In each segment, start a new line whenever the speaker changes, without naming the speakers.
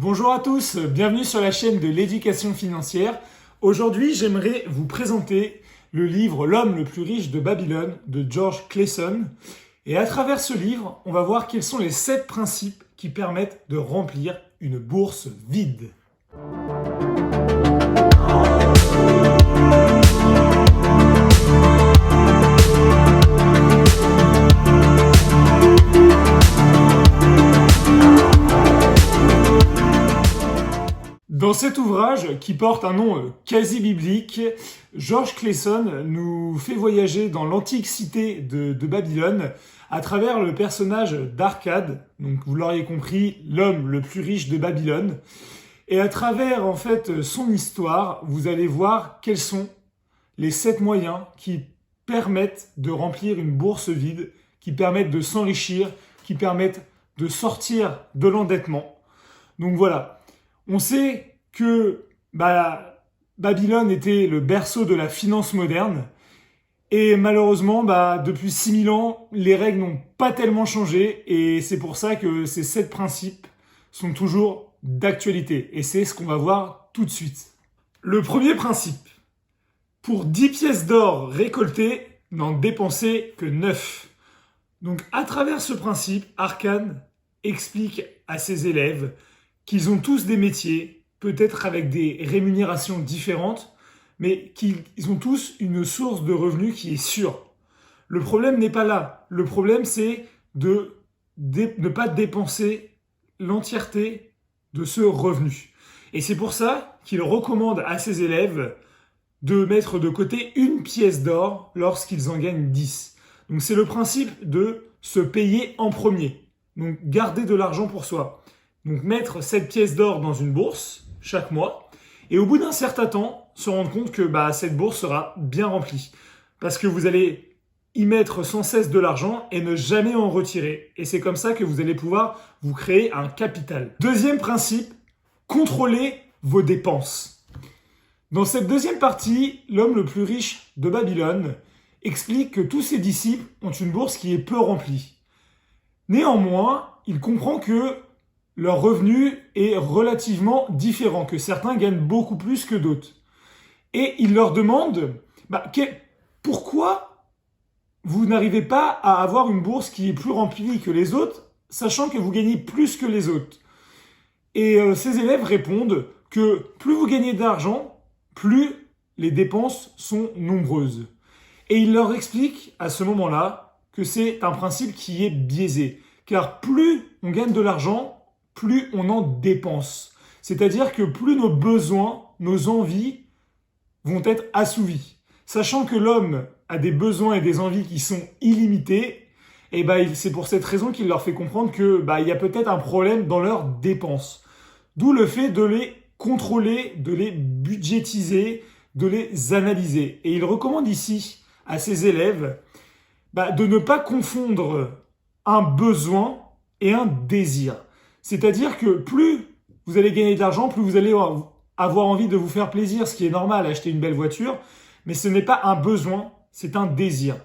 Bonjour à tous, bienvenue sur la chaîne de l'éducation financière. Aujourd'hui, j'aimerais vous présenter le livre L'homme le plus riche de Babylone de George Clason. Et à travers ce livre, on va voir quels sont les 7 principes qui permettent de remplir une bourse vide. Dans cet ouvrage, qui porte un nom quasi biblique, George Clason nous fait voyager dans l'antique cité de Babylone à travers le personnage d'Arcade, donc vous l'auriez compris, l'homme le plus riche de Babylone. Et à travers en fait son histoire, vous allez voir quels sont les 7 moyens qui permettent de remplir une bourse vide, qui permettent de s'enrichir, qui permettent de sortir de l'endettement. Donc voilà. On sait que Babylone était le berceau de la finance moderne et malheureusement, depuis 6000 ans, les règles n'ont pas tellement changé et c'est pour ça que ces 7 principes sont toujours d'actualité et c'est ce qu'on va voir tout de suite. Le premier principe, pour 10 pièces d'or récoltées, n'en dépensez que 9. Donc à travers ce principe, Arcade explique à ses élèves qu'ils ont tous des métiers, peut-être avec des rémunérations différentes, mais qu'ils ont tous une source de revenus qui est sûre. Le problème n'est pas là. Le problème, c'est de ne pas dépenser l'entièreté de ce revenu. Et c'est pour ça qu'il recommande à ses élèves de mettre de côté 1 pièce d'or lorsqu'ils en gagnent 10. Donc c'est le principe de se payer en premier. Donc garder de l'argent pour soi. Donc mettre 7 pièces d'or dans une bourse chaque mois et au bout d'un certain temps se rendre compte que cette bourse sera bien remplie parce que vous allez y mettre sans cesse de l'argent et ne jamais en retirer et c'est comme ça que vous allez pouvoir vous créer un capital. Deuxième principe, contrôlez vos dépenses. Dans cette deuxième partie, l'homme le plus riche de Babylone explique que tous ses disciples ont une bourse qui est peu remplie. Néanmoins, il comprend que leur revenu est relativement différent, que certains gagnent beaucoup plus que d'autres. Et il leur demande pourquoi vous n'arrivez pas à avoir une bourse qui est plus remplie que les autres, sachant que vous gagnez plus que les autres. Et ces élèves répondent que plus vous gagnez d'argent, plus les dépenses sont nombreuses. Et il leur explique à ce moment-là que c'est un principe qui est biaisé. Car plus on gagne de l'argent, plus on en dépense. C'est-à-dire que plus nos besoins, nos envies vont être assouvis. Sachant que l'homme a des besoins et des envies qui sont illimités, et c'est pour cette raison qu'il leur fait comprendre que il y a peut-être un problème dans leurs dépenses. D'où le fait de les contrôler, de les budgétiser, de les analyser. Et il recommande ici à ses élèves de ne pas confondre un besoin et un désir. C'est-à-dire que plus vous allez gagner d'argent, plus vous allez avoir envie de vous faire plaisir, ce qui est normal, acheter une belle voiture, mais ce n'est pas un besoin, c'est un désir.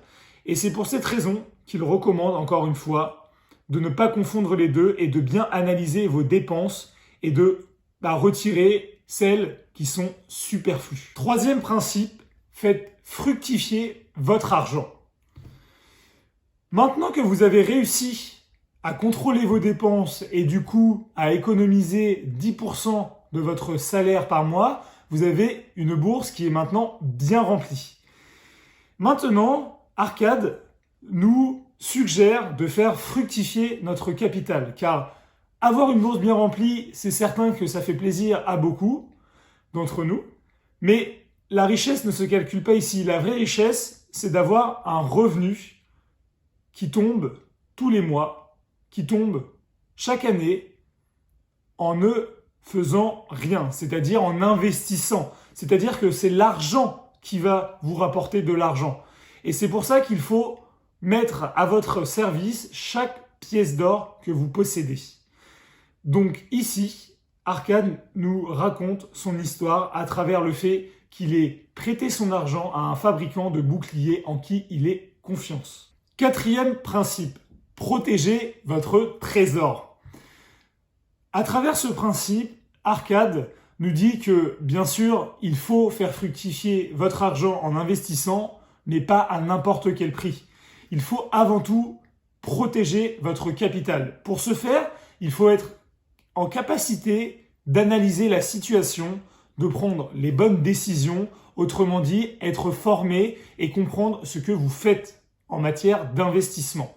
Et c'est pour cette raison qu'il recommande, encore une fois, de ne pas confondre les deux et de bien analyser vos dépenses et de retirer celles qui sont superflues. Troisième principe, faites fructifier votre argent. Maintenant que vous avez réussi à contrôler vos dépenses et du coup à économiser 10% de votre salaire par mois, vous avez une bourse qui est maintenant bien remplie. Maintenant, Arcade nous suggère de faire fructifier notre capital car avoir une bourse bien remplie, c'est certain que ça fait plaisir à beaucoup d'entre nous, mais la richesse ne se calcule pas ici. La vraie richesse, c'est d'avoir un revenu qui tombe tous les mois, qui tombe chaque année en ne faisant rien, c'est-à-dire en investissant. C'est-à-dire que c'est l'argent qui va vous rapporter de l'argent. Et c'est pour ça qu'il faut mettre à votre service chaque pièce d'or que vous possédez. Donc ici, Arcade nous raconte son histoire à travers le fait qu'il ait prêté son argent à un fabricant de boucliers en qui il ait confiance. Quatrième principe, protégez votre trésor. À travers ce principe, Arcade nous dit que, bien sûr, il faut faire fructifier votre argent en investissant, mais pas à n'importe quel prix. Il faut avant tout protéger votre capital. Pour ce faire, il faut être en capacité d'analyser la situation, de prendre les bonnes décisions, autrement dit, être formé et comprendre ce que vous faites en matière d'investissement.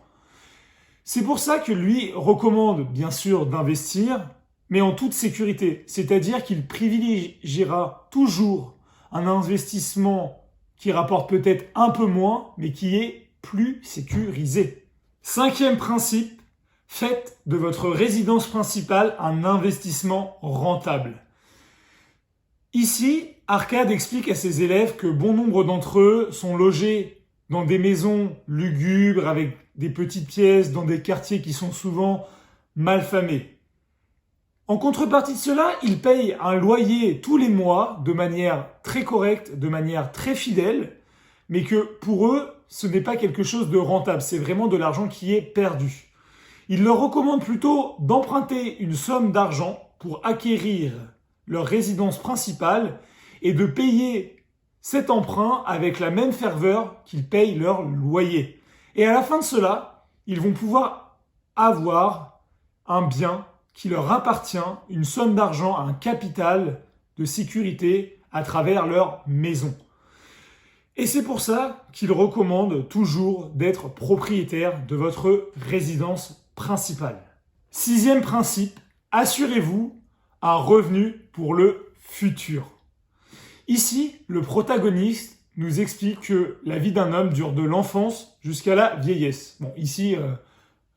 C'est pour ça que lui recommande bien sûr d'investir, mais en toute sécurité. C'est-à-dire qu'il privilégiera toujours un investissement qui rapporte peut-être un peu moins, mais qui est plus sécurisé. 5e principe, faites de votre résidence principale un investissement rentable. Ici, Arcade explique à ses élèves que bon nombre d'entre eux sont logés dans des maisons lugubres avec des petites pièces, dans des quartiers qui sont souvent mal famés. En contrepartie de cela, ils payent un loyer tous les mois de manière très correcte, de manière très fidèle, mais que pour eux, ce n'est pas quelque chose de rentable, c'est vraiment de l'argent qui est perdu. Il leur recommande plutôt d'emprunter une somme d'argent pour acquérir leur résidence principale et de payer cet emprunt avec la même ferveur qu'ils payent leur loyer. Et à la fin de cela, ils vont pouvoir avoir un bien qui leur appartient, une somme d'argent, un capital de sécurité à travers leur maison. Et c'est pour ça qu'il recommande toujours d'être propriétaire de votre résidence principale. 6e principe, assurez-vous un revenu pour le futur. Ici, le protagoniste nous explique que la vie d'un homme dure de l'enfance jusqu'à la vieillesse. Bon, ici,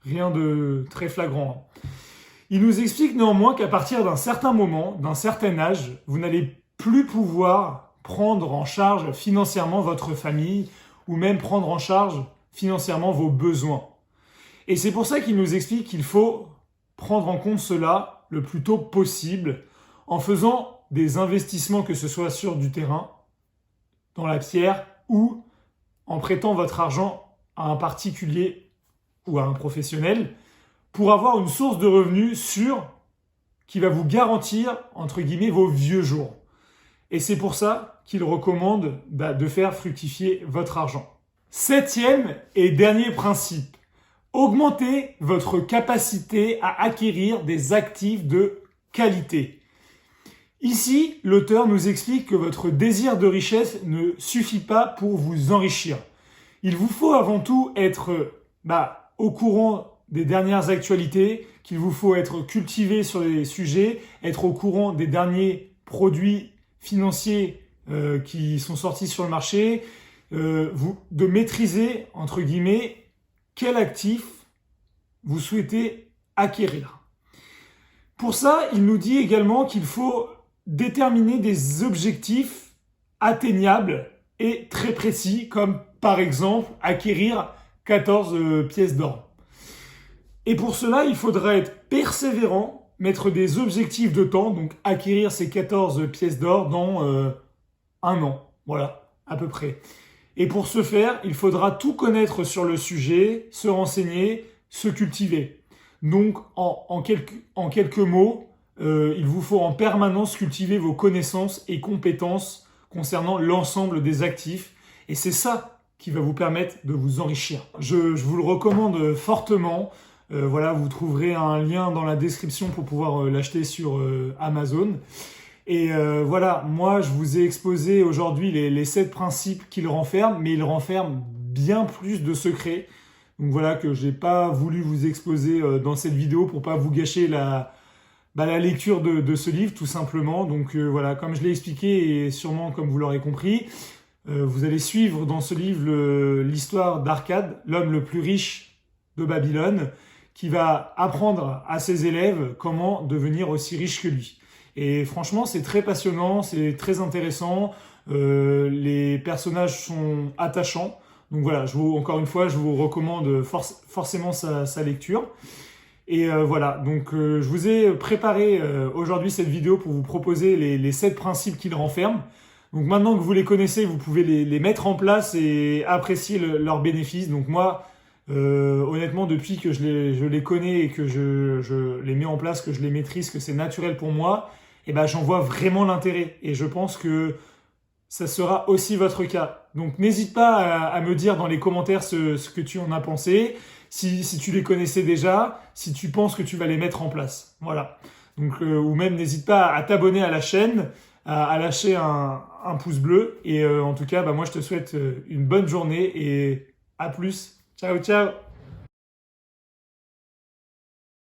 rien de très flagrant. Il nous explique néanmoins qu'à partir d'un certain moment, d'un certain âge, vous n'allez plus pouvoir prendre en charge financièrement votre famille ou même prendre en charge financièrement vos besoins. Et c'est pour ça qu'il nous explique qu'il faut prendre en compte cela le plus tôt possible en faisant des investissements, que ce soit sur du terrain, dans la pierre ou en prêtant votre argent à un particulier ou à un professionnel pour avoir une source de revenus sûre qui va vous garantir, entre guillemets, vos vieux jours. Et c'est pour ça qu'il recommande de faire fructifier votre argent. 7e et dernier principe, augmentez votre capacité à acquérir des actifs de qualité. Ici, l'auteur nous explique que votre désir de richesse ne suffit pas pour vous enrichir. Il vous faut avant tout être au courant des dernières actualités, qu'il vous faut être cultivé sur les sujets, être au courant des derniers produits financiers qui sont sortis sur le marché, de maîtriser, entre guillemets, quel actif vous souhaitez acquérir. Pour ça, il nous dit également qu'il faut déterminer des objectifs atteignables et très précis, comme par exemple acquérir 14 pièces d'or. Et pour cela, il faudra être persévérant, mettre des objectifs de temps, donc acquérir ces 14 pièces d'or dans 1 an, voilà, à peu près. Et pour ce faire, il faudra tout connaître sur le sujet, se renseigner, se cultiver. Donc, en quelques mots, il vous faut en permanence cultiver vos connaissances et compétences concernant l'ensemble des actifs. Et c'est ça qui va vous permettre de vous enrichir. Je vous le recommande fortement. Voilà, vous trouverez un lien dans la description pour pouvoir l'acheter sur Amazon. Et voilà, moi je vous ai exposé aujourd'hui les 7 principes qu'il renferme, mais il renferme bien plus de secrets. Donc voilà, que j'ai pas voulu vous exposer dans cette vidéo pour pas vous gâcher la lecture de ce livre, tout simplement. Donc voilà, comme je l'ai expliqué et sûrement comme vous l'aurez compris, vous allez suivre dans ce livre l'histoire d'Arcade, l'homme le plus riche de Babylone, qui va apprendre à ses élèves comment devenir aussi riche que lui. Et franchement, c'est très passionnant, c'est très intéressant, les personnages sont attachants. Donc voilà, encore une fois, je vous recommande forcément sa lecture. Et voilà, donc je vous ai préparé aujourd'hui cette vidéo pour vous proposer les 7 principes qu'il renferme. Donc maintenant que vous les connaissez, vous pouvez les mettre en place et apprécier leurs bénéfices. Donc moi, Honnêtement, depuis que je les connais et que je les mets en place, que je les maîtrise, que c'est naturel pour moi, et ben j'en vois vraiment l'intérêt. Et je pense que ça sera aussi votre cas. Donc n'hésite pas à me dire dans les commentaires ce que tu en as pensé, si tu les connaissais déjà, si tu penses que tu vas les mettre en place. Voilà. Donc, ou même n'hésite pas à t'abonner à la chaîne, à lâcher un pouce bleu. Et en tout cas, bah, moi je te souhaite une bonne journée et à plus. Ciao, ciao!